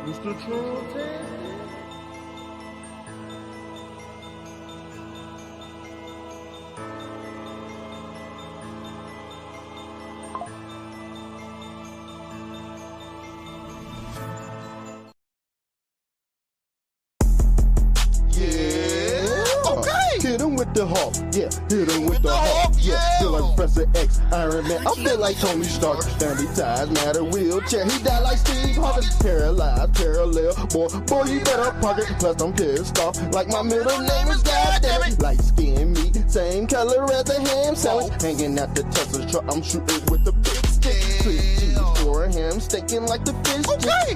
Mr. Trump. Hit him with the Hulk, yeah. Hit him with the Hulk, yeah. Feel like Professor X, Iron Man. I feel like Tony Stark. Family ties, matter wheelchair. He died like Steve Harvey. Paralyzed, parallel. Boy, you better park it. Plus I'm pissed off. Like my middle name is goddammit. Light skin meat, same color as a ham sandwich. Hanging out the Tesla truck, I'm shooting with the big stick. 3 G's for him, stinking like the fish.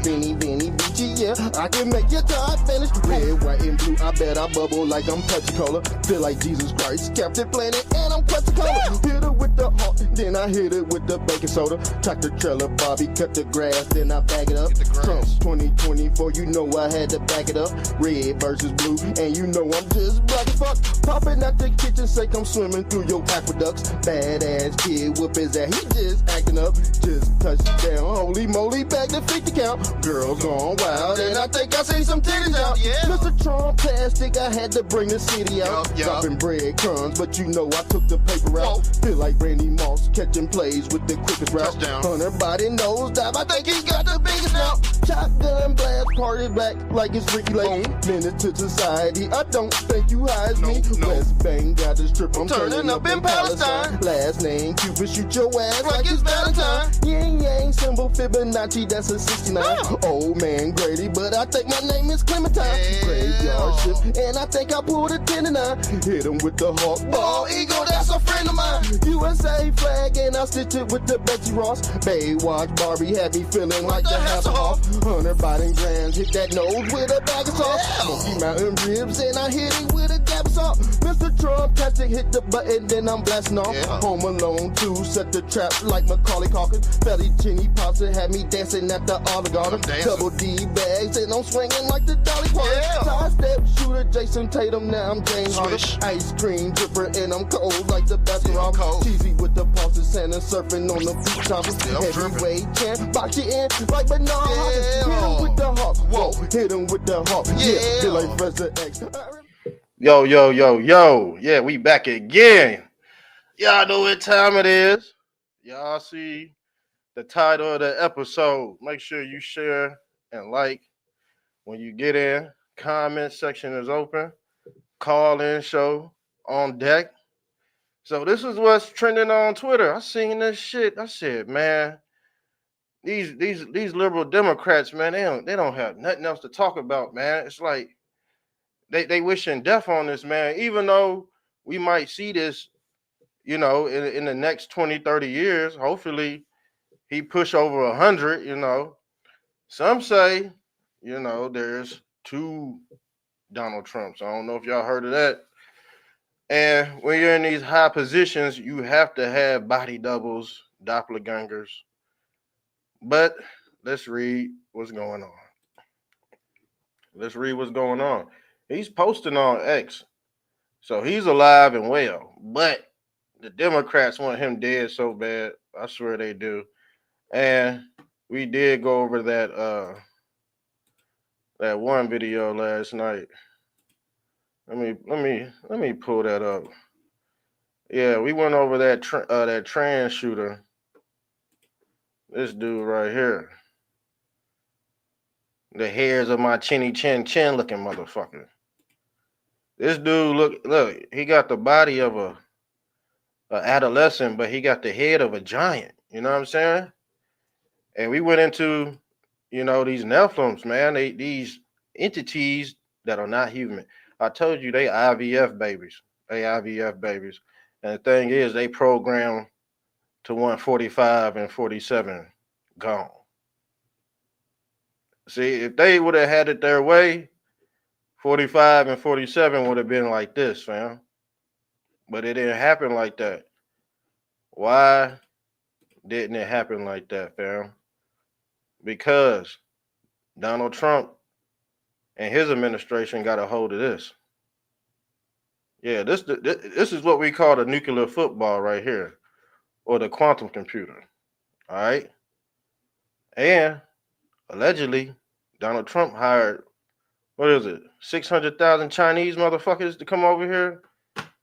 Beanie, beachy, yeah. I can make your time finish. Red, white, and blue. I bet I bubble like I'm Pepsi-Cola. Feel like Jesus Christ, Captain Planet, and I'm Quetzalcoatl. Hit it with the Hulk, then I hit it with the baking soda. Tractor trailer, Bobby, cut the grass, then I bag it up. Trump 2024, you know I had to back it up. Red versus blue, and you know I'm just black as fuck. Popping out the kitchen, sink, I'm swimming through your aqueducts. Badass kid, whoop his ass, he just acting up. Just touched down, holy moly, back to 50 count. Girl gone wild, and I think I see some titties out. Mr. Trump plastic, I had to bring the city out. Dropping breadcrumbs, but you know I took the paper out. Feel like Randy Moss catching plays with the quickest route. Hunter body nose dive, I think he got the biggest now. Shotgun blast, party back like it's Ricky Lake. Menace to society, I don't think you hide me. West Bank got the strip, I'm turning up in Palestine. Last name Cupid, shoot your ass like it's Valentine. Yin Yang symbol Fibonacci, that's a 69. Old man Grady, but I think my name is Clementine. Graveyard shift, and I think I pulled a 10 and 9. Hit him with the Hawk ball eagle, that's a friend of mine. USA flag, and I stitch it with the Betsy Ross. Baywatch Barbie had me feeling like the Hasselhoff. Hunter Biden Grams hit that nose with a bag of sauce. Smoky Mountain ribs, and I hit it with a dab of salt. Mr. Trump tastic hit the button, then I'm blasting off. Home Alone 2 set the trap like Macaulay Culkin. Fettuccine pasta had me dancing at the Olive Garden. Double D bags, and I'm swinging like the Dolly Parton. Side step shooter Jason Tatum, now I'm James Harden. Ice cream dripper, and I'm cold like the basketball. Cheesy with the pulses, Santa surfing on the beach toppers. Heavyweight champ, box you in like Bernard Hopkins. Hit him with the Hawk, whoa, hit him with the Hawk. Yeah, feel like Professor X. Yo. Yeah, we back again. Y'all know what time it is. Y'all see the title of the episode. Make sure you share and like when you get in. Comment section is open. Call in show on deck. So this is what's trending on Twitter. I seen this shit. I said, man, these liberal Democrats, man, they don't have nothing else to talk about, man. It's like they wishing death on this, man. Even though we might see this, you know, in the next 20, 30 years, hopefully he push over 100, you know. Some say, you know, there's 2 Donald Trumps. I don't know if y'all heard of that. And when you're in these high positions, you have to have body doubles, doppelgangers. But let's read what's going on. He's posting on X. So he's alive and well. But the Democrats want him dead so bad. I swear they do. And we did go over that one video last night. Let me pull that up. Yeah, we went over that trans shooter. This dude right here. The hairs of my chinny chin looking motherfucker. This dude look, he got the body of a adolescent, but he got the head of a giant. You know what I'm saying? And we went into, you know, these Nephilims, man. These entities that are not human. I told you they IVF babies. And the thing is, they program to 145 and 47 gone. See, if they would have had it their way, 45 and 47 would have been like this, fam. But it didn't happen like that. Why didn't it happen like that, fam? Because Donald Trump and his administration got a hold of this. Yeah, this is what we call the nuclear football right here, or the quantum computer. All right. And allegedly, Donald Trump hired, what is it, 600,000 Chinese motherfuckers to come over here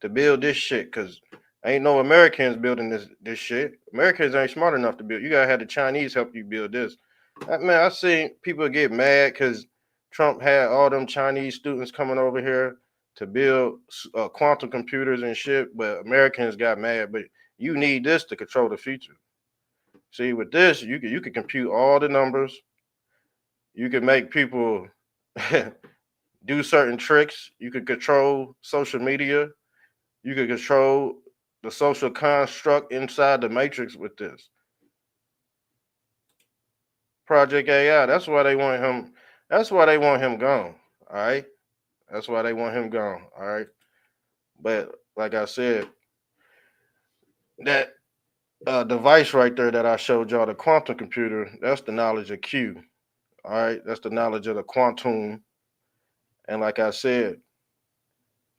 to build this shit, because ain't no Americans building this shit. Americans ain't smart enough to build. You gotta have the Chinese help you build this. Man, I seen people get mad because Trump had all them Chinese students coming over here to build quantum computers and shit, but Americans got mad. But you need this to control the future. See, with this, you can compute all the numbers. You can make people do certain tricks. You can control social media. You can control the social construct inside the matrix with this. Project AI. That's why they want him. That's why they want him gone. All right. That's why they want him gone. All right. But like I said, that device right there that I showed y'all, the quantum computer, that's the knowledge of Q. All right. That's the knowledge of the quantum. And like I said,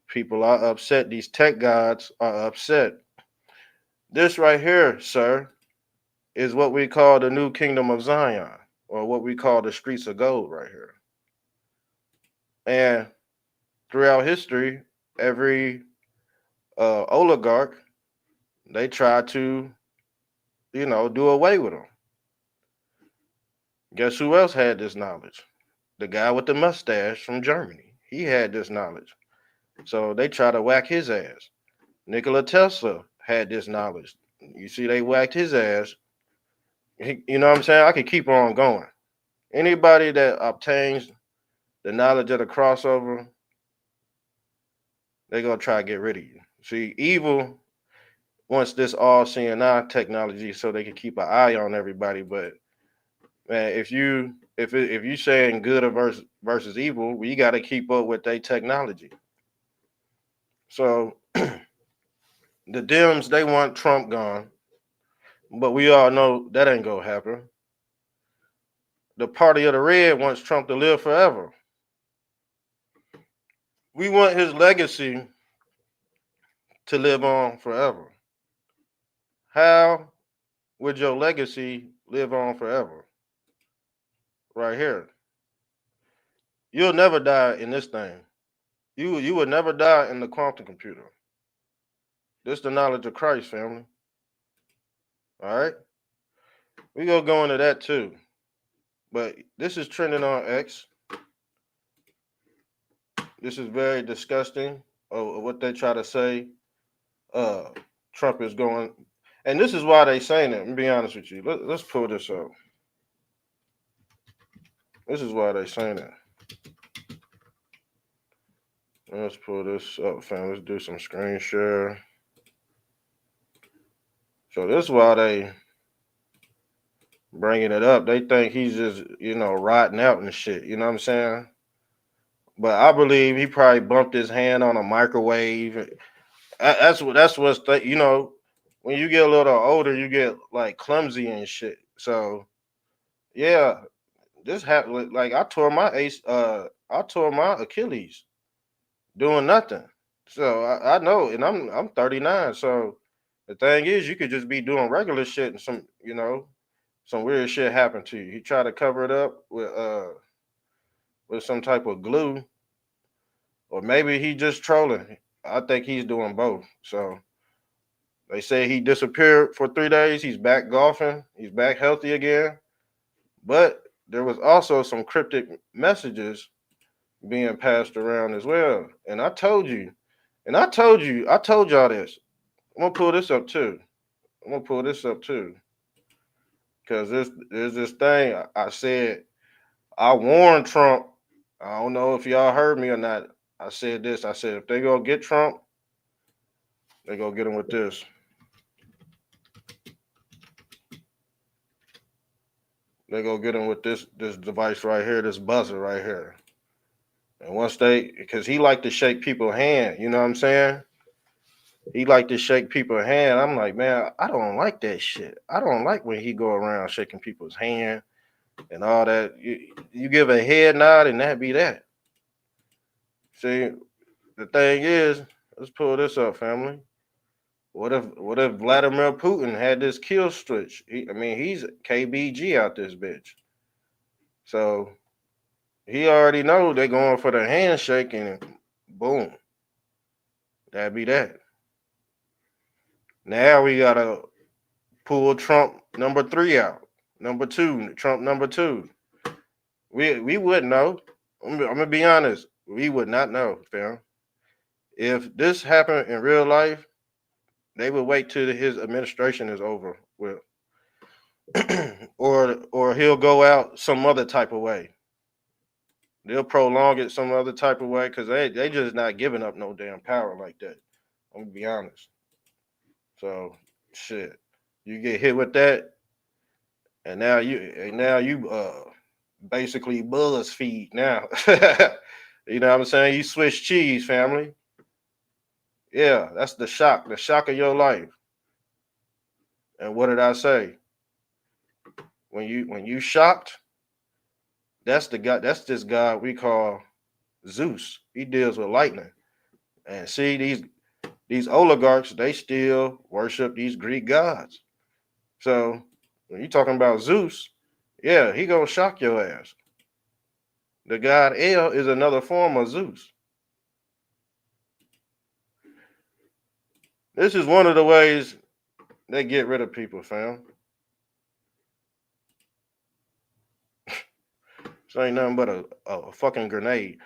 people are upset. These tech gods are upset. This right here, sir, is what we call the new kingdom of Zion, or what we call the streets of gold right here. And throughout history, every oligarch, they try to, do away with them. Guess who else had this knowledge? The guy with the mustache from Germany. He had this knowledge. So they try to whack his ass. Nikola Tesla had this knowledge. You see, they whacked his ass. You know what I'm saying? I could keep on going. Anybody that obtains the knowledge of the crossover, they're going to try to get rid of you. See, evil wants this all-seeing eye technology so they can keep an eye on everybody. But, man, if you saying good versus evil, well, you got to keep up with their technology. So the Dems, they want Trump gone. But we all know that ain't going to happen. The party of the red wants Trump to live forever. We want his legacy to live on forever. How would your legacy live on forever? Right here. You'll never die in this thing. You would never die in the quantum computer. This is the knowledge of Christ, family. All right? We gonna go into that too. But this is trending on X. This is very disgusting of what they try to say. Trump is going, and this is why they saying it. Let me be honest with you. Let's pull this up. This is why they saying it. Let's pull this up, fam. Let's do some screen share. So this is why they bringing it up. They think he's just, rotting out and shit. You know what I'm saying? But I believe he probably bumped his hand on a microwave. That's what's when you get a little older, you get like clumsy and shit. So yeah, this happened. Like I tore my Achilles doing nothing. So I know, and I'm 39. So the thing is, you could just be doing regular shit and some weird shit happened to you. He tried to cover it up with some type of glue, or maybe he just trolling. I think he's doing both. So they say he disappeared for 3 days. He's back golfing. He's back healthy again. But there was also some cryptic messages being passed around as well. And I told y'all this. I'm gonna pull this up too. Because there's this thing I said. I warned Trump. I don't know if y'all heard me or not. I said this. I said if they go get Trump, they go get him with this. They go get him with this device right here, this buzzer right here. And once because he like to shake people's hand, you know what I'm saying? He like to shake people's hand. I'm like, man, I don't like that shit. I don't like when he go around shaking people's hand and all that. You give a head nod and that be that. See, the thing is, let's pull this up, family. What if Vladimir Putin had this kill switch? He's KBG out this bitch. So He already know they going for the handshake and boom, that'd be that. Now we gotta pull Trump number 3 out. Number 2, Trump number 2. We wouldn't know. I'm gonna be honest. We would not know, fam. If this happened in real life, they would wait till his administration is over with, or he'll go out some other type of way. They'll prolong it some other type of way because they just not giving up no damn power like that. I'm gonna be honest. So shit, you get hit with that, and now you basically BuzzFeed now. You know what I'm saying? You switch cheese, family. Yeah, that's the shock of your life. And what did I say? When you shocked, that's the God. That's this God we call Zeus. He deals with lightning. And see these oligarchs, they still worship these Greek gods. So when you talking about Zeus, yeah, he gonna shock your ass. The god El is another form of Zeus. This is one of the ways they get rid of people, fam. This ain't nothing but a fucking grenade.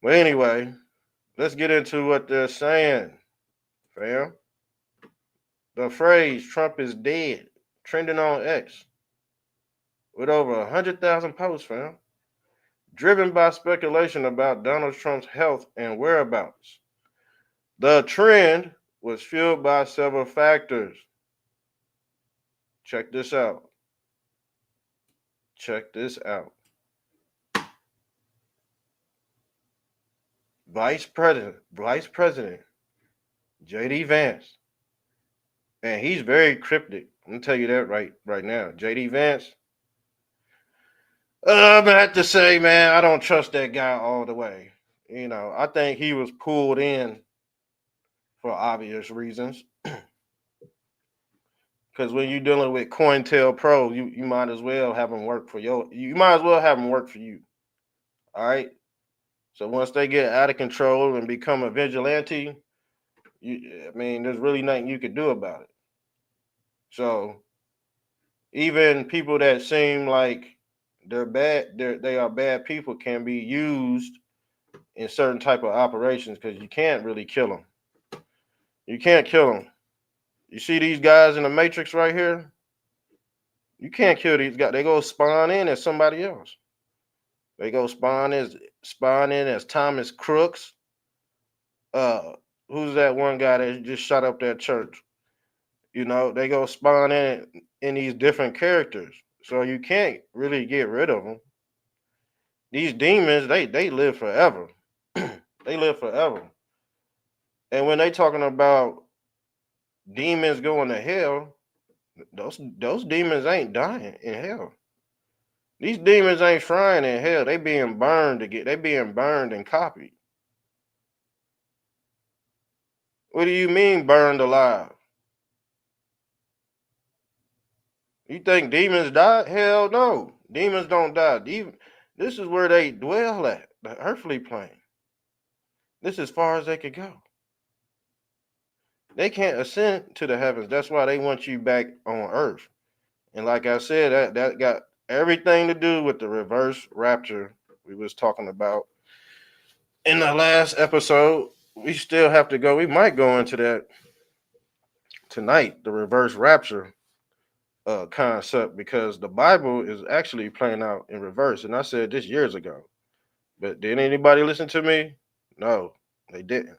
But anyway, let's get into what they're saying, fam. The phrase Trump is dead, trending on X with over 100,000 posts, fam. Driven by speculation about Donald Trump's health and whereabouts. The trend was fueled by several factors. Check this out. Check this out. Vice President JD Vance, and he's very cryptic. I'm gonna tell you that right now. JD Vance. I'm gonna have to say, man, I don't trust that guy all the way. You know, I think he was pulled in for obvious reasons. Because when you're dealing with COINTELPRO, you might as well have them work for you might as well have them work for you. All right. So once they get out of control and become a vigilante, I mean, there's really nothing you could do about it. So even people that seem like they are bad people can be used in certain type of operations because you can't really kill them. You can't kill them. You see these guys in the Matrix right here? You can't kill these guys. They go spawn in as somebody else. They go spawn in as Thomas Crooks. Uh, who's that one guy that just shot up that church? You know, they go spawn in these different characters. So you can't really get rid of them. These demons, they live forever. They live forever. And when they talking about demons going to hell, those demons ain't dying in hell. These demons ain't frying in hell. They being burned and copied. What do you mean burned alive? You think demons die? Hell no. Demons don't die. This is where they dwell at, the earthly plane. This is as far as they could go. They can't ascend to the heavens. That's why they want you back on earth. And like I said, that got everything to do with the reverse rapture we was talking about in the last episode. We still have to go. We might go into that tonight, the reverse rapture concept, because the Bible is actually playing out in reverse. And I said this years ago. But did anybody listen to me? No, they didn't.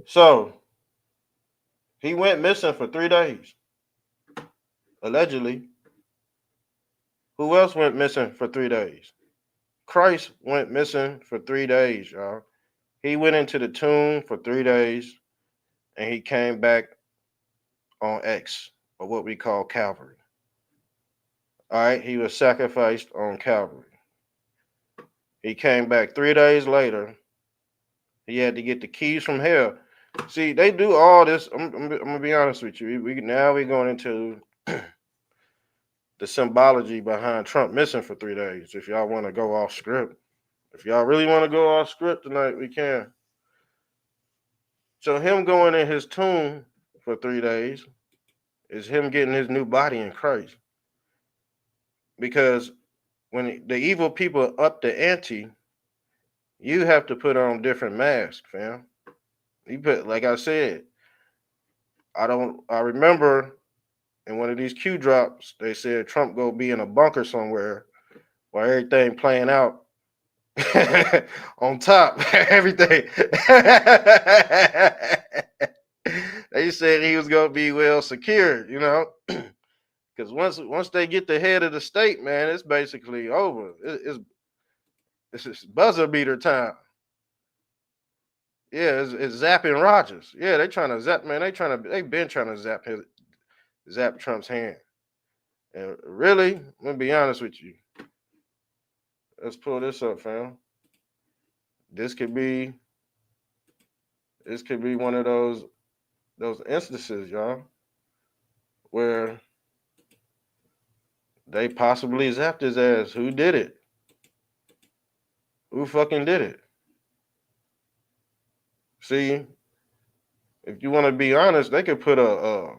So he went missing for 3 days, allegedly. Who else went missing for 3 days? Christ went missing for 3 days, y'all. He went into the tomb for 3 days and he came back on X, or what we call Calvary. All right, he was sacrificed on Calvary. He came back 3 days later. He had to get the keys from hell. See, they do all this. I'm gonna be honest with you. We're going into the symbology behind Trump missing for 3 days. If y'all want to go off script, if y'all really want to go off script tonight, we can. So him going in his tomb for 3 days is him getting his new body in Christ. Because when the evil people up the ante, you have to put on different masks, fam. You put, like I said, I remember in one of these Q drops, they said Trump go be in a bunker somewhere while everything playing out on top, everything. They said he was gonna be well secured, you know, because once they get the head of the state, man, it's basically over. It's buzzer beater time. Yeah, it's zapping Rogers. Yeah, they trying to zap, man. They've been trying to zap Trump's hand. And really, I'm gonna be honest with you. Let's pull this up, fam. This could be one of those instances, y'all, where they possibly zapped his ass. Who did it? Who fucking did it? See, if you want to be honest, they could put a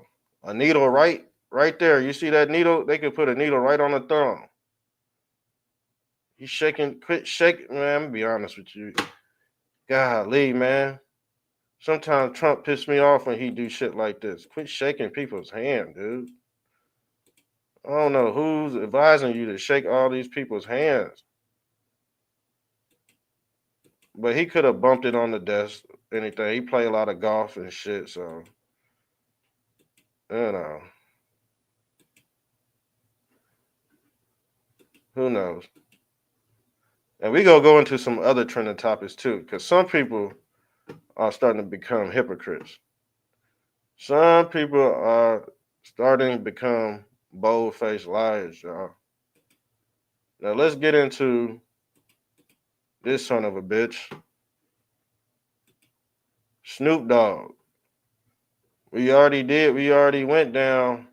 needle right there. You see that needle? They could put a needle right on the thumb. He's shaking. Quit shaking, man. I'm gonna be honest with you. Golly, man. Sometimes Trump pisses me off when he do shit like this. Quit shaking people's hand, dude. I don't know who's advising you to shake all these people's hands. But he could have bumped it on the desk, anything. He played a lot of golf and shit, so, you know. Who knows? And we gonna go into some other trending topics too, because some people are starting to become hypocrites. Some people are starting to become bold-faced liars, y'all. Now let's get into this son of a bitch. Snoop Dogg. We already went down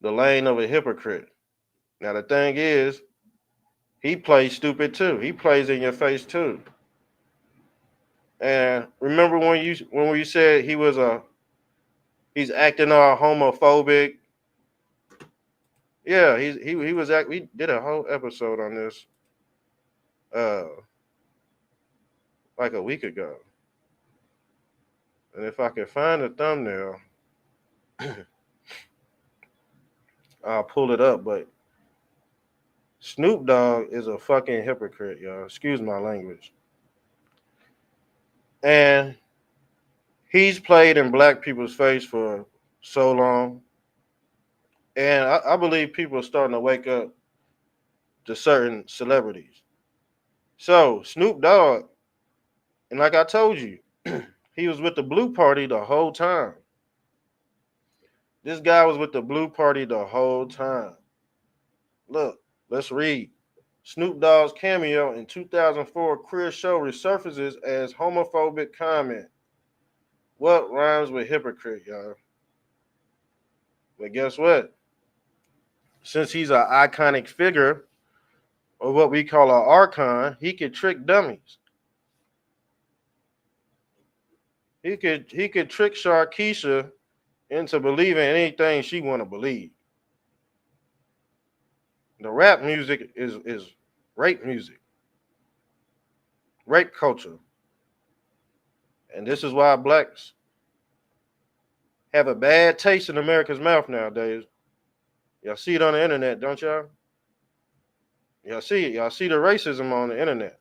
the lane of a hypocrite. Now the thing is, he plays stupid too. He plays in your face too. And remember when we said he's acting all homophobic? Yeah, he was we did a whole episode on this like a week ago. And if I can find the thumbnail, I'll pull it up, but Snoop Dogg is a fucking hypocrite, y'all. Excuse my language. And he's played in black people's face for so long. And I believe people are starting to wake up to certain celebrities. So Snoop Dogg, and like I told you, he was with the Blue Party the whole time. This guy was with the Blue Party the whole time. Look, let's read. Snoop Dogg's cameo in 2004 queer show resurfaces as homophobic comment. What rhymes with hypocrite, y'all? But guess what? Since he's an iconic figure, or what we call an archon, he could trick dummies. He could trick Sharkeisha into believing anything she want to believe. The rap music is rape music, rape culture. And this is why blacks have a bad taste in America's mouth nowadays. Y'all see it on the internet, don't y'all? Y'all see it. Y'all see the racism on the internet.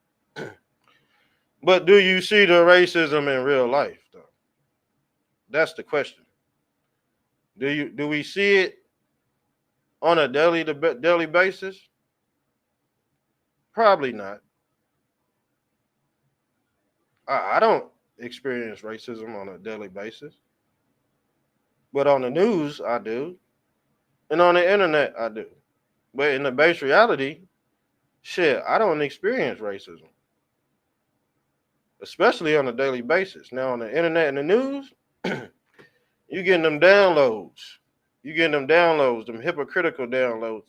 But do you see the racism in real life, though? That's the question. Do we see it on a daily basis? Probably not. I don't experience racism on a daily basis. But on the news, I do. And on the internet, I do. But in the base reality, shit, I don't experience racism. Especially on a daily basis. Now, on the internet and the news, you getting them downloads. You getting them downloads, them hypocritical downloads.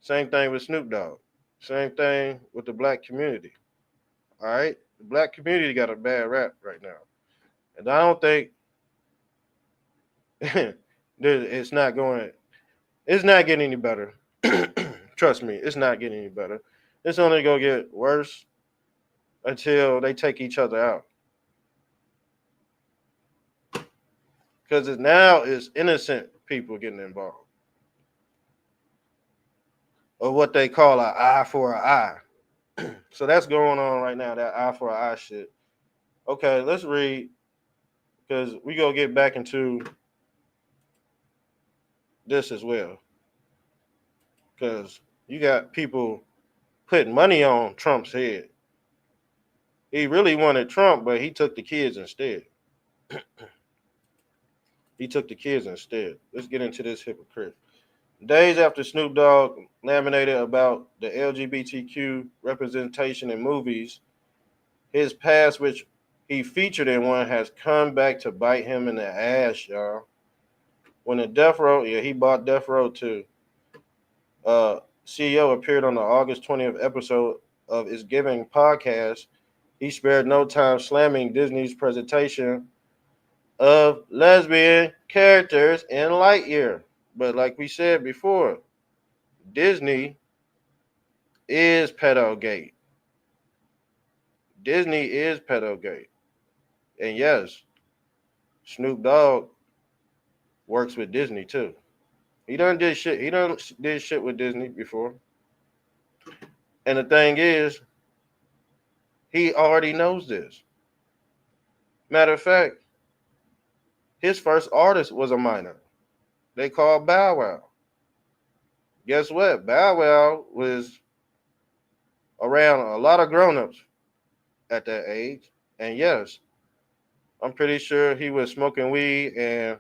Same thing with Snoop Dogg. Same thing with the black community. All right, the black community got a bad rap right now, and I don't think it's not going. It's not getting any better. Trust me, it's not getting any better. It's only gonna get worse until they take each other out. Because now it's innocent people getting involved, or what they call an eye for an eye. So that's going on right now. That eye for an eye shit. Okay, let's read because we gonna get back into this as well. Because you got people putting money on Trump's head. He really wanted Trump, but he took the kids instead. He took the kids instead. Let's get into this hypocrite. Days after Snoop Dogg laminated about the LGBTQ representation in movies, his past, which he featured in one, has come back to bite him in the ass, y'all. When the Death Row, yeah, he bought Death Row too. CEO appeared on the August 20th episode of Is Giving podcast. He spared no time slamming Disney's presentation of lesbian characters in Lightyear. But like we said before, Disney is pedogate. Disney is pedogate. And yes, Snoop Dogg works with Disney too. He done did shit. He done did shit with Disney before. And the thing is, he already knows this. Matter of fact, his first artist was a minor. They called Bow Wow. Guess what? Bow Wow was around a lot of grown-ups at that age. And yes, I'm pretty sure he was smoking weed and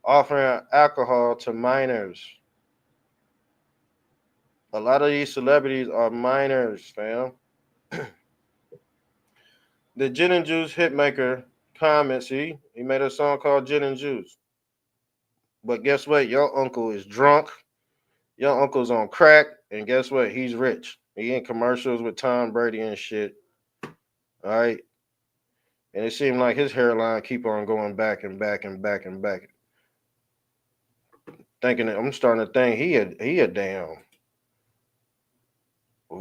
offering alcohol to minors. A lot of these celebrities are minors, fam. The Gin and Juice hitmaker comments, he made a song called Gin and Juice. But guess what? Your uncle is drunk. Your uncle's on crack. And guess what? He's rich. He in commercials with Tom Brady and shit. All right. And it seemed like his hairline keep on going back and back and back and back. Thinking that I'm starting to think he a damn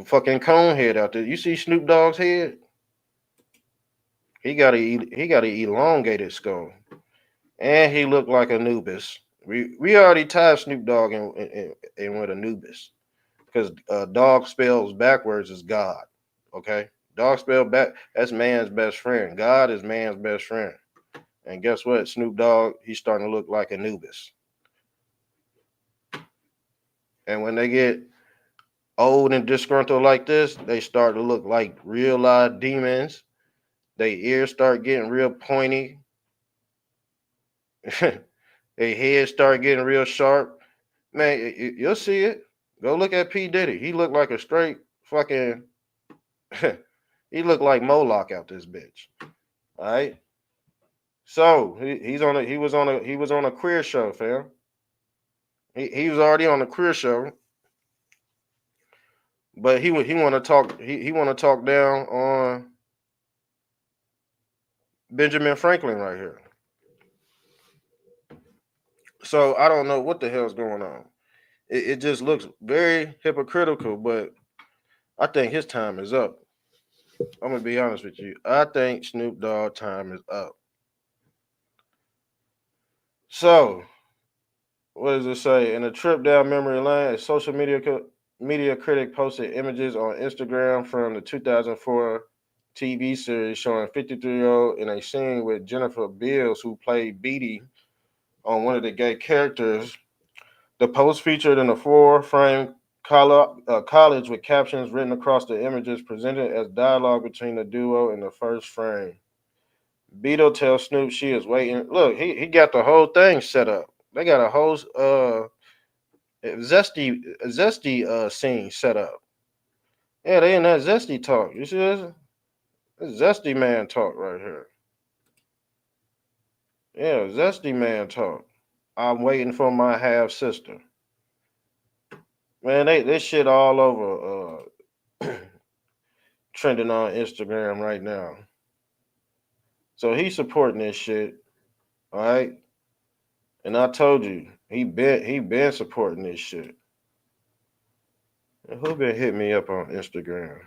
fucking cone head out there. You see Snoop Dogg's head? He got a elongated skull. And he looked like Anubis. We already tied Snoop Dogg in with Anubis. Because dog spells backwards is God. Okay? Dog spelled back, that's man's best friend. God is man's best friend. And guess what? Snoop Dogg, he's starting to look like Anubis. And when they get old and disgruntled like this, they start to look like real live demons. Their ears start getting real pointy. Their heads start getting real sharp. Man, you'll see it. Go look at P. Diddy. He looked like a straight fucking he looked like Moloch out this bitch. All right. So he was on a queer show, fam. He was already on a queer show. But he want to talk down on Benjamin Franklin right here. So I don't know what the hell's going on. It just looks very hypocritical, but I think his time is up. I'm gonna be honest with you. I think Snoop Dogg time is up. So what does it say? In a trip down memory lane, a social media critic posted images on Instagram from the 2004 TV series showing 53-year-old in a scene with Jennifer Beals, who played Beatty on one of the gay characters. The post featured in a four-frame collage with captions written across the images presented as dialogue between the duo in the first frame. Beetle tells Snoop she is waiting. Look, he got the whole thing set up. They got a whole zesty scene set up. Yeah, they in that zesty talk. You see this? This zesty man talk right here. Yeah, zesty man talk. I'm waiting for my half sister. Man, this shit all over trending on Instagram right now. So he's supporting this shit, all right? And I told you, he been supporting this shit. And who been hitting me up on Instagram?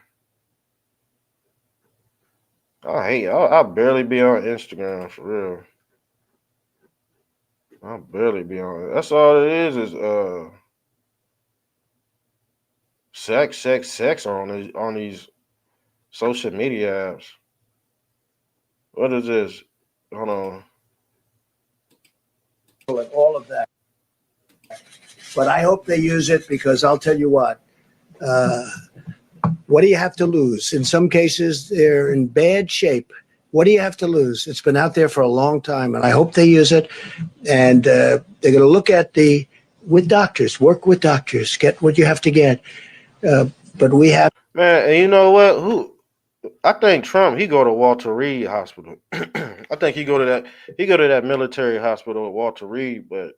I barely be on Instagram for real. I barely be on it. That's all it is sex on these social media apps. What is this? Hold on. And all of that. But I hope they use it because I'll tell you what do you have to lose? In some cases, they're in bad shape. What do you have to lose? It's been out there for a long time, and I hope they use it. And they're going to look at with doctors, work with doctors, get what you have to get. But we have. Man, and you know what? I think Trump, he go to Walter Reed Hospital. I think he go to that military hospital at Walter Reed, but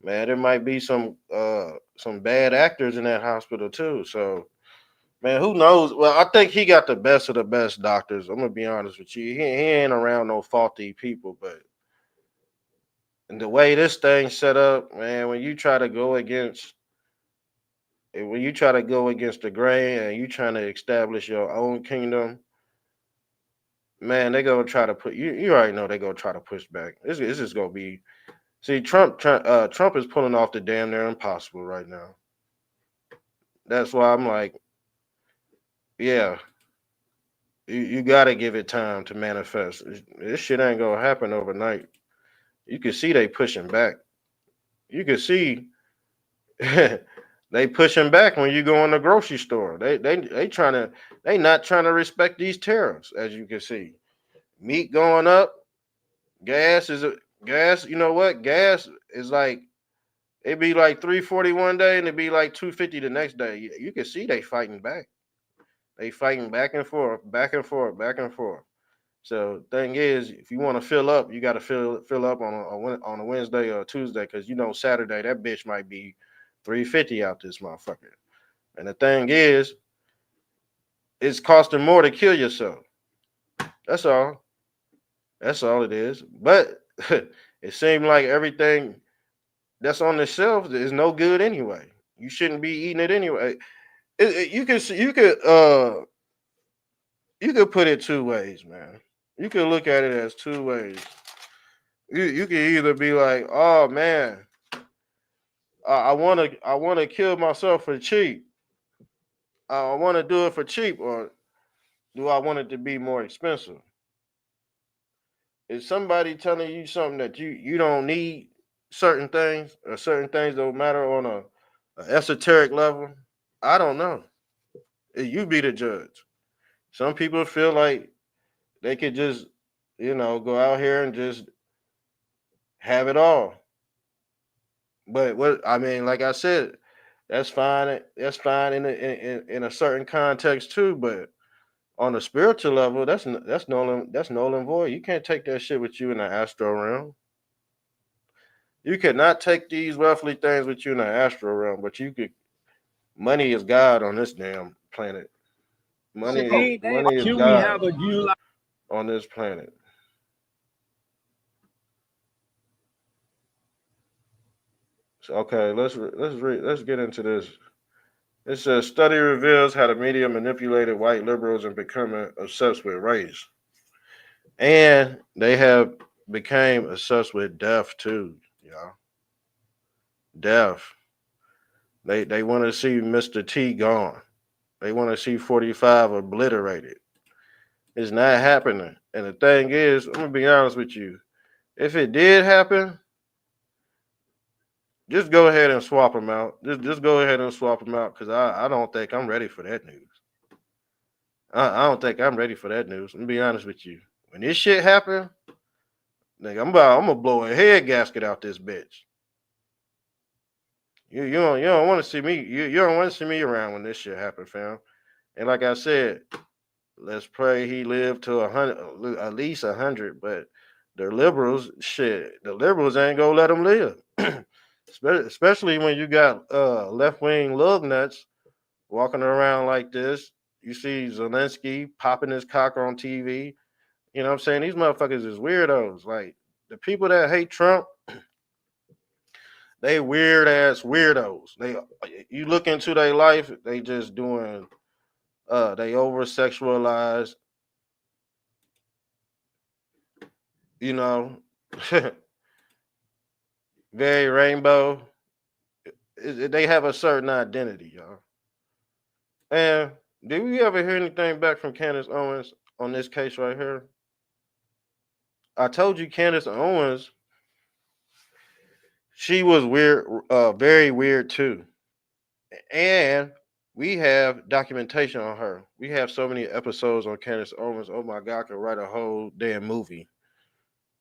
man, there might be some bad actors in that hospital too. So man, who knows? Well, I think he got the best of the best doctors. I'm gonna be honest with you. He ain't around no faulty people, but and the way this thing's set up, man, when you try to go against the grain and you trying to establish your own kingdom, man, they gonna try to put you. You already know they gonna try to push back. This is gonna be. See, Trump is pulling off the damn near impossible right now. That's why I'm like, yeah, you got to give it time to manifest. This shit ain't gonna happen overnight. You can see they pushing back. You can see they pushing back when you go in the grocery store. They not trying to respect these tariffs, as you can see. Meat going up, gas is a gas. You know what? Gas is like it be like 340 one day and it be like 250 the next day. You can see they fighting back. They fighting back and forth, back and forth, back and forth. So thing is, if you want to fill up, you got to fill up on a Wednesday or a Tuesday because you know Saturday that bitch might be 350 out this motherfucker. And the thing is, it's costing more to kill yourself. That's all. That's all it is. But it seemed like everything that's on the shelf is no good anyway. You shouldn't be eating it anyway. You could put it two ways, man. You could look at it as two ways. You can either be like, oh man, I wanna kill myself for cheap. I want to do it for cheap, or do I want it to be more expensive? Is somebody telling you something that you don't need certain things, or certain things don't matter on a esoteric level? I don't know. You be the judge. Some people feel like they could just, go out here and just have it all. But what I mean, like I said, that's fine. That's fine in a certain context too. But on a spiritual level, that's null and void. You can't take that shit with you in the astral realm. You cannot take these wealthly things with you in the astral realm. But you could. Money is God on this damn planet. Money is God on this planet. So, okay, let's get into this. It says study reveals how the media manipulated white liberals and becoming obsessed with race, and they have became obsessed with death too. Death. They want to see Mr. T gone. They want to see 45 obliterated. It's not happening. And the thing is, I'm gonna be honest with you. If it did happen, just go ahead and swap them out. Just go ahead and swap them out because I don't think I'm ready for that news. I don't think I'm ready for that news. I'm gonna be honest with you. When this shit happen, nigga, I'm gonna blow a head gasket out this bitch. You don't want to see me. You don't want to see me around when this shit happen, fam. And like I said, let's pray he lived to 100, at least 100. But The liberals, shit, the liberals ain't gonna let them live. Especially when you got left wing lug nuts walking around like this. You see Zelensky popping his cock on TV. You know what I'm saying? These motherfuckers is weirdos. Like the people that hate Trump, they weird ass weirdos. They you look into their life, they just doing they over sexualized, you know, very rainbow. They have a certain identity, y'all. And did we ever hear anything back from Candace Owens on this case right here? I told you Candace Owens, she was weird, very weird too. And we have documentation on her. We have so many episodes on Candace Owens. Oh my God, I could write a whole damn movie.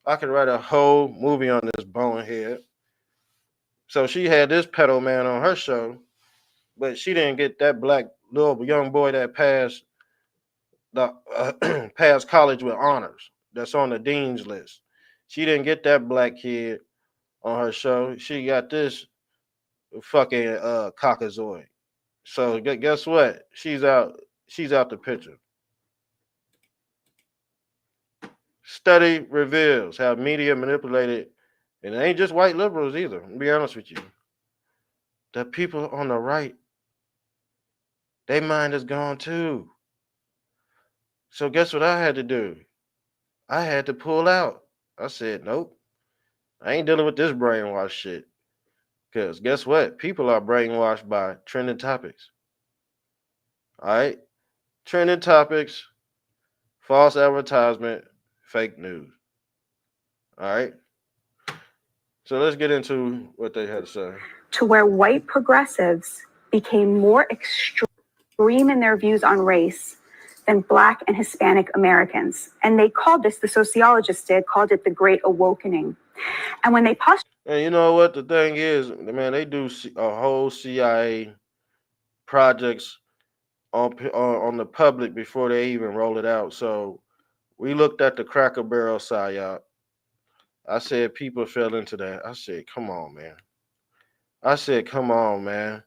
I could write a whole movie on this bonehead. So she had this pedo man on her show, but she didn't get that black little young boy that passed the passed college with honors. That's on the dean's list. She didn't get that black kid on her show. She got this fucking cockazoid. So guess what? She's out. She's out the picture. Study reveals how media manipulated, and it ain't just white liberals either. I'll be honest with you. The people on the right, their mind is gone too. So guess what I had to do? I had to pull out. I said, nope, I ain't dealing with this brainwash shit. Because guess what? People are brainwashed by trending topics. All right? Trending topics, false advertisement, fake news. All right? So let's get into what they had to say. To where white progressives became more extreme in their views on race than Black and Hispanic Americans. And they called this, the sociologists did, called it the Great Awakening. And when they postulated. And you know what the thing is, man, they do a whole CIA projects on the public before they even roll it out. So we looked at the Cracker Barrel psyop. I said people fell into that. I said, come on, man.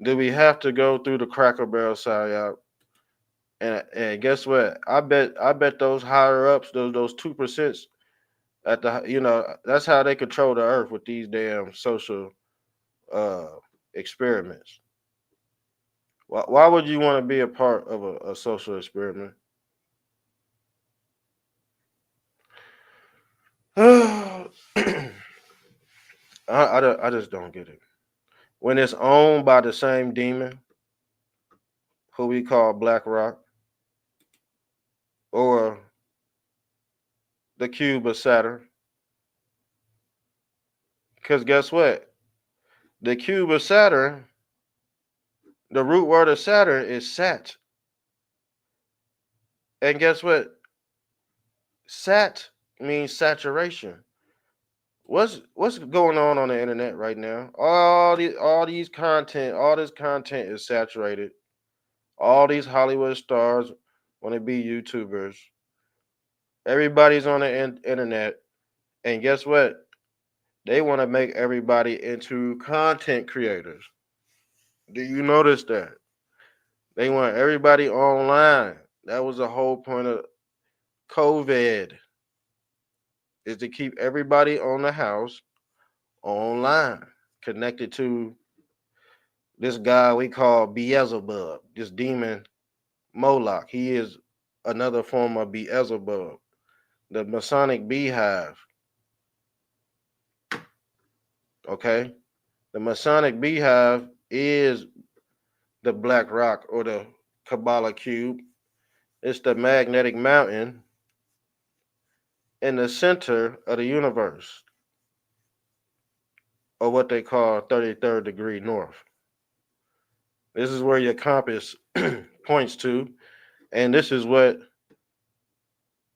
Do we have to go through the Cracker Barrel psyop? And guess what? I bet those higher ups, those 2% at the that's how they control the earth with these damn social experiments. Why would you want to be a part of a social experiment? I just don't get it. When it's owned by the same demon who we call Black Rock or the cube of Saturn, because guess what? The cube of Saturn, the root word of Saturn is Sat. And guess what? Sat means saturation. What's going on the internet right now? All this content is saturated. All these Hollywood stars want to be YouTubers. Everybody's on the internet, and guess what? They want to make everybody into content creators. Do you notice that? They want everybody online. That was the whole point of COVID, is to keep everybody on the house online, connected to this guy we call Beelzebub, this demon Moloch. He is another form of Beelzebub, the Masonic beehive. Okay? The Masonic beehive is the Black Rock or the Kabbalah cube. It's the magnetic mountain in the center of the universe, or what they call 33rd degree north. This is where your compass points to, and this is what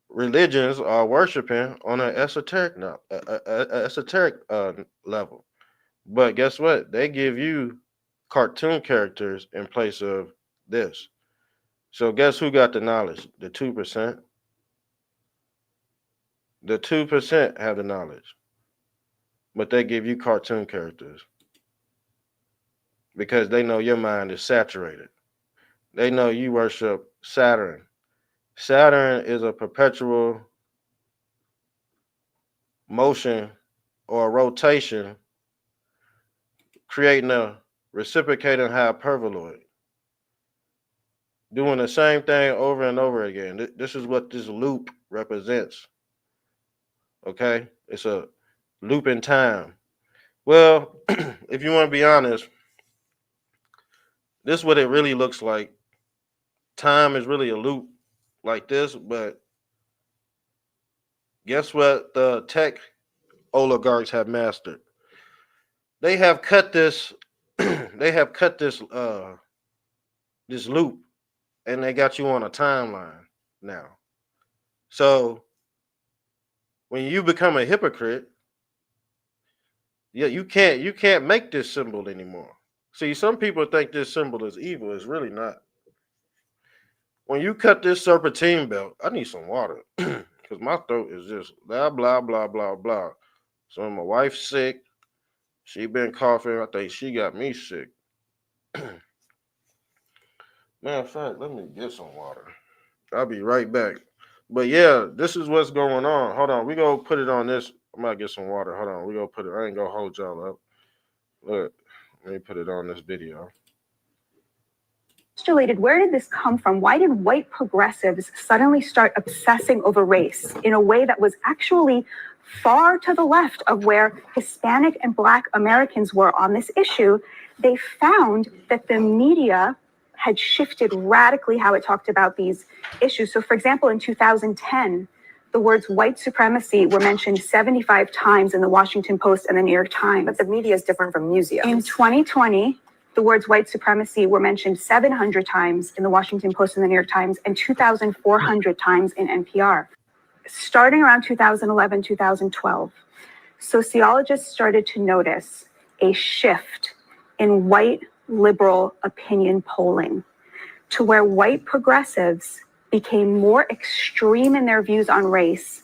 religions are worshiping on an esoteric level. But guess what? They give you cartoon characters in place of this. So guess who got the knowledge? The 2%. The 2% have the knowledge, but they give you cartoon characters because they know your mind is saturated. They know you worship Saturn. Saturn is a perpetual motion or rotation, creating a reciprocating hyperboloid, doing the same thing over and over again. This is what this loop represents. Okay? It's a loop in time. Well, if you want to be honest, this is what it really looks like. Time is really a loop like this, but guess what the tech oligarchs have mastered? They have cut this they have cut this loop, and they got you on a timeline now. So when you become a hypocrite, yeah, you can't make this symbol anymore. See, some people think this symbol is evil. It's really not. When you cut this serpentine belt, I need some water because my throat is just blah blah blah blah blah. So my wife's sick. She been coughing. I think she got me sick. Matter of fact, let me get some water. I'll be right back. But yeah, this is what's going on. Hold on, we go put it on this. I'm gonna get some water. Hold on, we go put it. I ain't gonna hold y'all up. Look, let me put it on this video. Postulated, where did this come from? Why did white progressives suddenly start obsessing over race in a way that was actually far to the left of where Hispanic and Black Americans were on this issue? They found that the media had shifted radically how it talked about these issues. So, for example, in 2010, the words white supremacy were mentioned 75 times in the Washington Post and the New York Times. But the media is different from museums. In 2020, the words white supremacy were mentioned 700 times in the Washington Post and the New York Times and 2,400 times in NPR. Starting around 2011, 2012, sociologists started to notice a shift in white liberal opinion polling to where white progressives became more extreme in their views on race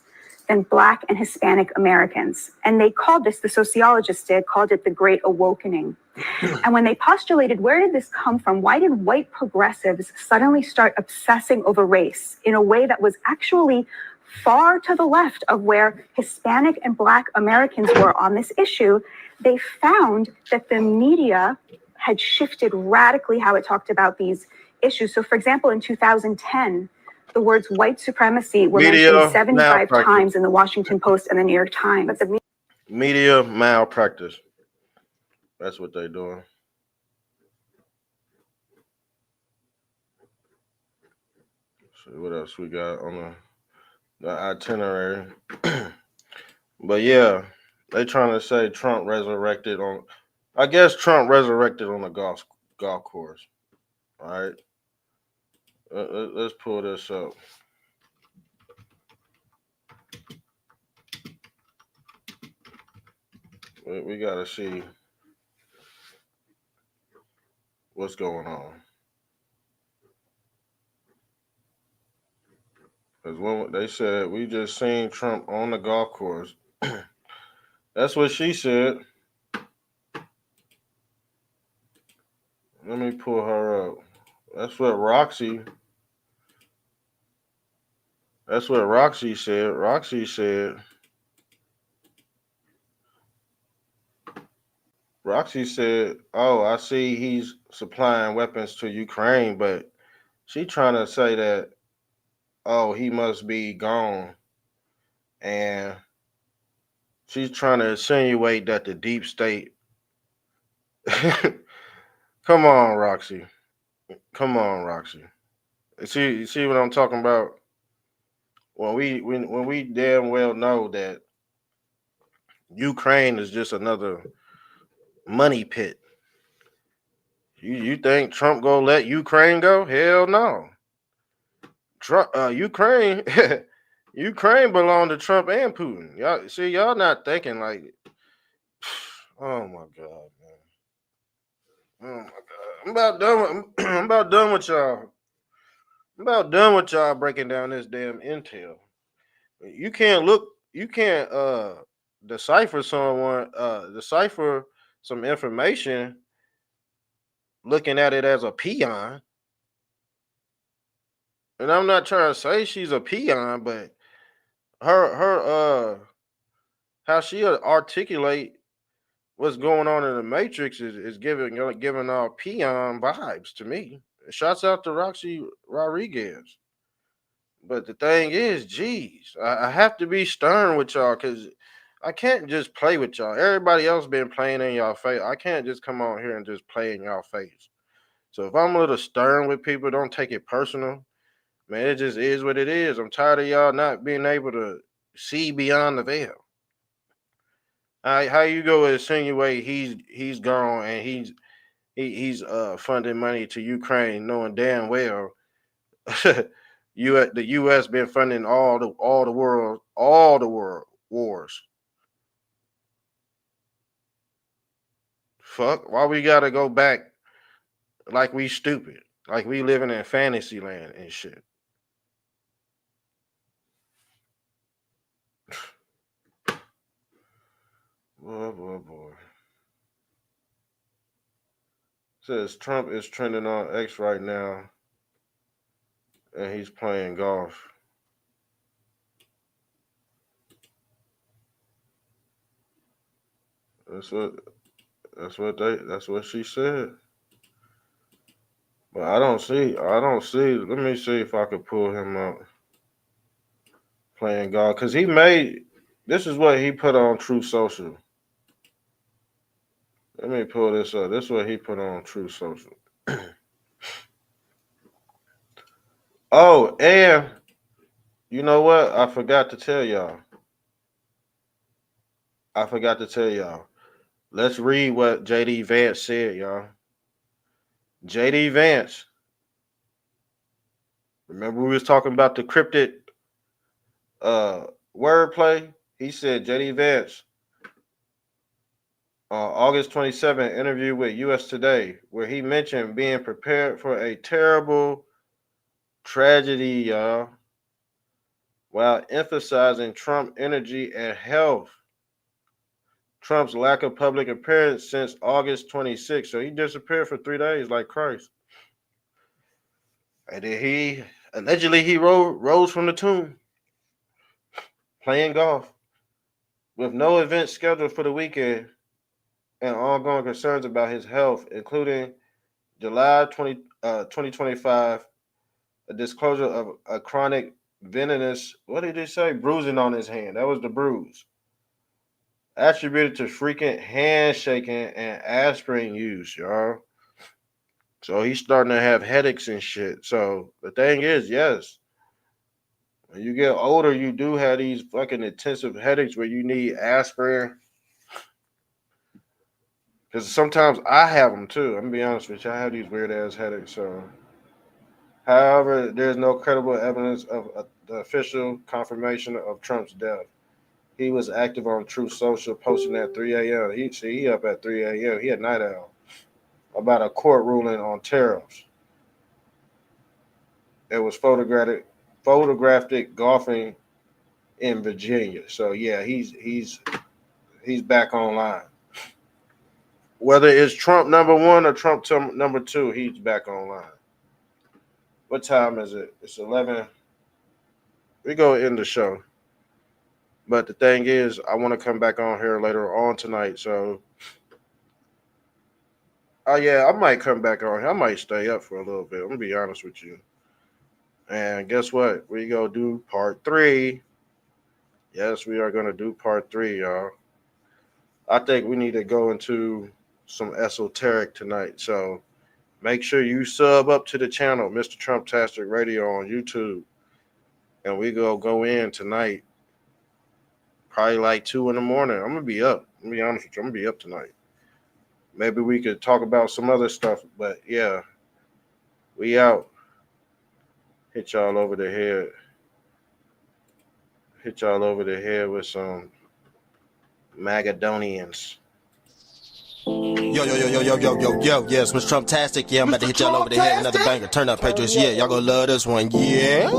than Black and Hispanic Americans. And they called this, the sociologists did, called it the Great Awakening. And when they postulated, where did this come from? Why did white progressives suddenly start obsessing over race in a way that was actually far to the left of where Hispanic and Black Americans were on this issue? They found that the media had shifted radically how it talked about these issues. So, for example, in 2010, the words white supremacy were mentioned 75 times in the Washington Post and the New York Times. But the media malpractice. That's what they're doing. So what else we got on the itinerary? But yeah, they trying to say Trump resurrected on. I guess Trump resurrected on the golf course. All right. Let's pull this up. We got to see what's going on. Because when they said, we just seen Trump on the golf course. That's what she said. Let me pull her up. That's what Roxy said. Roxy said, oh, I see he's supplying weapons to Ukraine, but she trying to say that, oh, he must be gone. And she's trying to insinuate that the deep state. Come on, Roxy. You see what I'm talking about? When we damn well know that Ukraine is just another money pit. You think Trump gonna let Ukraine go? Hell no. Ukraine belong to Trump and Putin. Y'all not thinking like, oh my God, man. Oh my God. I'm about done with y'all. I'm about done with y'all breaking down this damn intel. You can't look you can't decipher some information looking at it as a peon. And I'm not trying to say she's a peon, but her how she articulate what's going on in the Matrix is giving off peon vibes to me. Shouts out to Roxy Rodriguez. But the thing is, geez, I have to be stern with y'all because I can't just play with y'all. Everybody else been playing in y'all face. I can't just come on here and just play in y'all face. So if I'm a little stern with people, don't take it personal. Man, it just is what it is. I'm tired of y'all not being able to see beyond the veil. How you go insinuate he's gone and he's funding money to Ukraine, knowing damn well the U.S. been funding all the world wars. Fuck, why we gotta go back like we stupid, like we living in fantasy land and shit. Boy. Says Trump is trending on X right now, and he's playing golf. That's what she said. But I don't see. Let me see if I could pull him up playing golf because this is what he put on Truth Social. Let me pull this up. This is what he put on Truth Social. Oh, and you know what? I forgot to tell y'all. Let's read what J.D. Vance said, y'all. J.D. Vance. Remember we was talking about the cryptid wordplay? He said J.D. Vance August 27th interview with U.S. Today, where he mentioned being prepared for a terrible tragedy, y'all, while emphasizing Trump energy and health. Trump's lack of public appearance since August 26th. So he disappeared for 3 days like Christ. And then he allegedly rose from the tomb playing golf with no events scheduled for the weekend and ongoing concerns about his health, including July 2025, a disclosure of a chronic venous, what did he say? Bruising on his hand. That was the bruise. Attributed to frequent handshaking and aspirin use, y'all. So he's starting to have headaches and shit. So the thing is, yes, when you get older, you do have these fucking intensive headaches where you need aspirin. Because sometimes I have them too. I'm gonna be honest with you. I have these weird ass headaches. So, however, there's no credible evidence of the official confirmation of Trump's death. He was active on Truth Social, posting at 3 a.m. He up at 3 a.m. He a night owl about a court ruling on tariffs. It was photographed golfing in Virginia. So yeah, he's back online. Whether it's Trump number 1 or Trump number 2, he's back online. What time is it? It's 11. We go end the show. But the thing is, I want to come back on here later on tonight. So, yeah, I might come back on here. I might stay up for a little bit. I'm going to be honest with you. And guess what? We go do part 3. Yes, we are going to do part 3, y'all. I think we need to go into some esoteric tonight. So make sure you sub up to the channel, Mr. Trumptastic Radio on YouTube. And we go in tonight. Probably like 2 in the morning. I'm going to be up. I'm going to be honest with you. I'm going to be up tonight. Maybe we could talk about some other stuff. But, yeah, we out. Hit y'all over the head. Hit y'all over the head with some Magadonians. Yo, it's Mr. Trumptastic. Yeah, I'm about to hit y'all over the head. Another banger. Turn up, Patriots. Yeah, y'all gonna love this one. Yeah.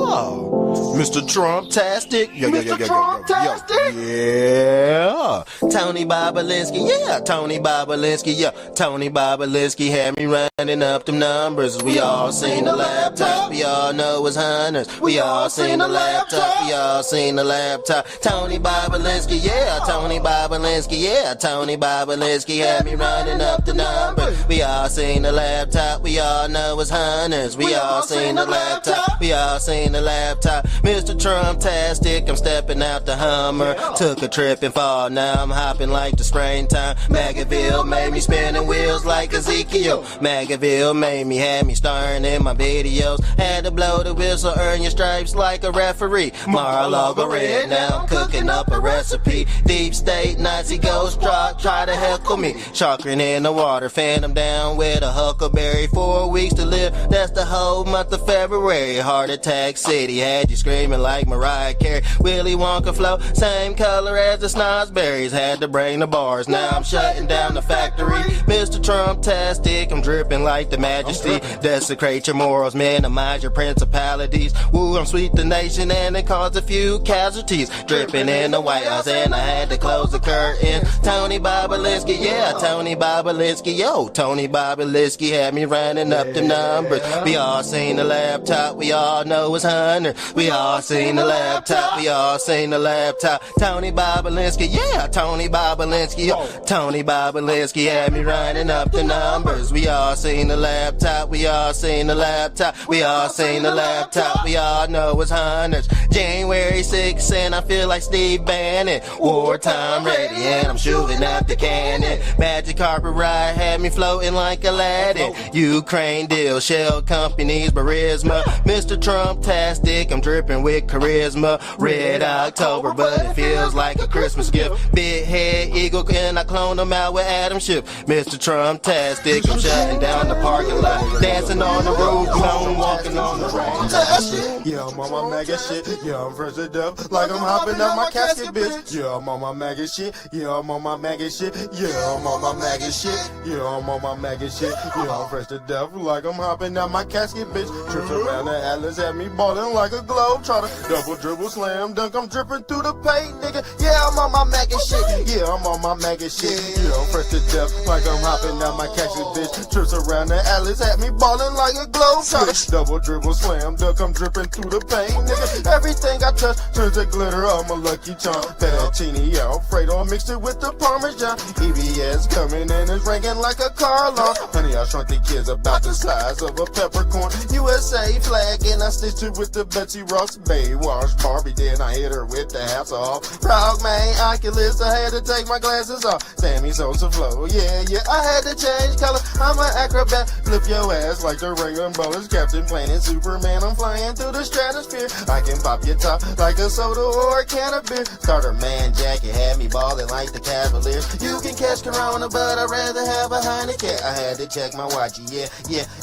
Mr. Trump-tastic. Mr. Trump-tastic. Yeah. Tony Bobolinsky. Yeah, Tony Bobolinsky. Yeah, Tony Bobolinsky had me running up them numbers. We all seen the laptop. We all know it's hunters. We all seen the laptop. We all seen the laptop. Tony Bobolinsky. Yeah, Tony Bobolinsky. Yeah, Tony Bobolinsky had me running up the numbers. We all seen the laptop. We all know it's hunters. We all seen the laptop. We all seen the laptop. Mr. Trump-tastic, I'm stepping out the Hummer. Took a trip and fall, now I'm hopping like the springtime. Magaville made me spinning wheels like Ezekiel. Magaville had me starring in my videos. Had to blow the whistle, earn your stripes like a referee. Mar-a-Lago red, now I'm cooking up a recipe. Deep state, Nazi ghost drop, try to heckle me. Chakrin in the water, phantom down with a huckleberry. 4 weeks to live, that's the whole month of February. Heart attack city, had you screaming like Mariah Carey. Willy Wonka flow, same color as the snozberries. Had to bring the bars, now I'm shutting down the factory. Mr. Trump-tastic, I'm dripping like the majesty. Desecrate your morals, minimize your principalities. Woo, I'm sweet the nation and it caused a few casualties. Dripping in the White House and I had to close the curtain. Tony Bobolinsky, yeah, Tony Bobolinsky. Yo, Tony Bobolinsky had me running up the numbers. We all seen the laptop, we all know it's Hunter. We all seen the laptop, we all seen the laptop. Tony Bobolinsky, yeah, Tony Bobolinsky. Yo, Tony Bobolinsky had me running up the numbers. We all seen the laptop, we all seen the laptop. We all seen the laptop, we all know it's Hunters. January 6th and I feel like Steve Bannon. Wartime ready and I'm shooting out the cannon. Magic carpet ride had me floating like Aladdin. Ukraine deal, shell companies, Barisma. Mr. Trump-tastic, I'm dripping with charisma. Red October, but it feels like a Christmas gift. Big head eagle, and I clone them out with Adam Schiff. Mr. Trump-tastic, I'm shutting down the parking lot. Dancing on the roof, I'm walking on the rain. Yeah, I'm on my mega shit. Yeah, I'm fresh to death, like I'm hopping out my casket, bitch. Yeah, I'm on my mega shit. Yeah, I'm on my mega shit. Yeah, I'm on my mega shit. Yeah, I'm on my mega shit. Yeah, I'm fresh to death, like I'm hopping out my casket, bitch. Trips around the Atlas, had me ballin' like a globe trotter. Double dribble, slam dunk, I'm dripping through the paint, nigga. Yeah, I'm on my mega shit. Yeah, I'm on my mega shit. Yeah, I'm fresh to death, like I'm hopping out my casket, bitch. Trips around the Atlas, had me ballin' like a globe trotter. Double dribble, slam dunk, I'm dripping through the paint, nigga. Everything I touch turns to glitter, I'm a lucky charm. Fettuccine Alfredo, mixed it with the Parmesan. EBS coming in, it's ringing like a car alarm. Honey, I shrunk the kids about the size of a peppercorn. USA flag, and I stitched it with the Betsy Ross Baywatch Barbie. Then I hit her with the hats off. Frog man, Oculus, I had to take my glasses off. Sammy Sosa flow, yeah, I had to change color. I'm an acrobat, flip your ass like the Rainbow Bullets. Captain Planet, Superman, I'm flying through the stratosphere. I can pop your top like a soda or a can of beer. Starter man jacket had me ballin' like the Cavaliers. You can catch Corona, but I'd rather have a Heineken. I had to check my watch, yeah,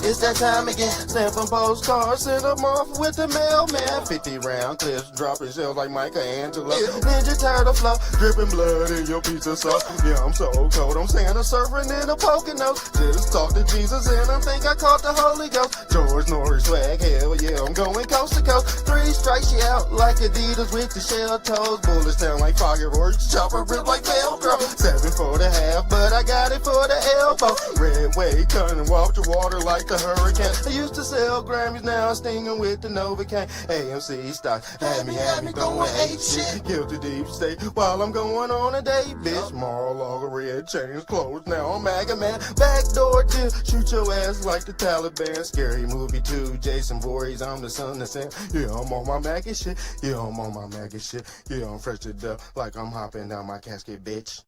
it's that time again. Stampin' postcards, send them off with the mailman. 50 round clips, dropping shells like Michelangelo. Ninja Turtle flow, dripping blood in your pizza sauce. Yeah, I'm so cold, I'm Santa surfing in a Poconos. Just talk to Jesus and I think I caught the Holy Ghost. George Norris swag, hell yeah, I'm going coast to coast. 3 strikes you out like Adidas with the shell toes. Bullets sound like fireworks, chopper rip like Velcro. 7 for the half, but I got it for the elbow. Red wave turning off the water like the hurricane. I used to sell Grammys, now I'm stinging with the Novocaine. AMC stock had me going ape shit. Guilty deep state while I'm going on a date, bitch. Mar-a-Lago red chains closed, now I'm MAGA man. Backdoor deal, shoot your ass like the Taliban. Scary movie 2, Jason Voorhees, I'm the son of Sam. Yeah, I'm on my MAGA shit. Yeah, I'm on my MAGA shit. Yeah, I'm fresh to death, like I'm hopping out my casket, bitch.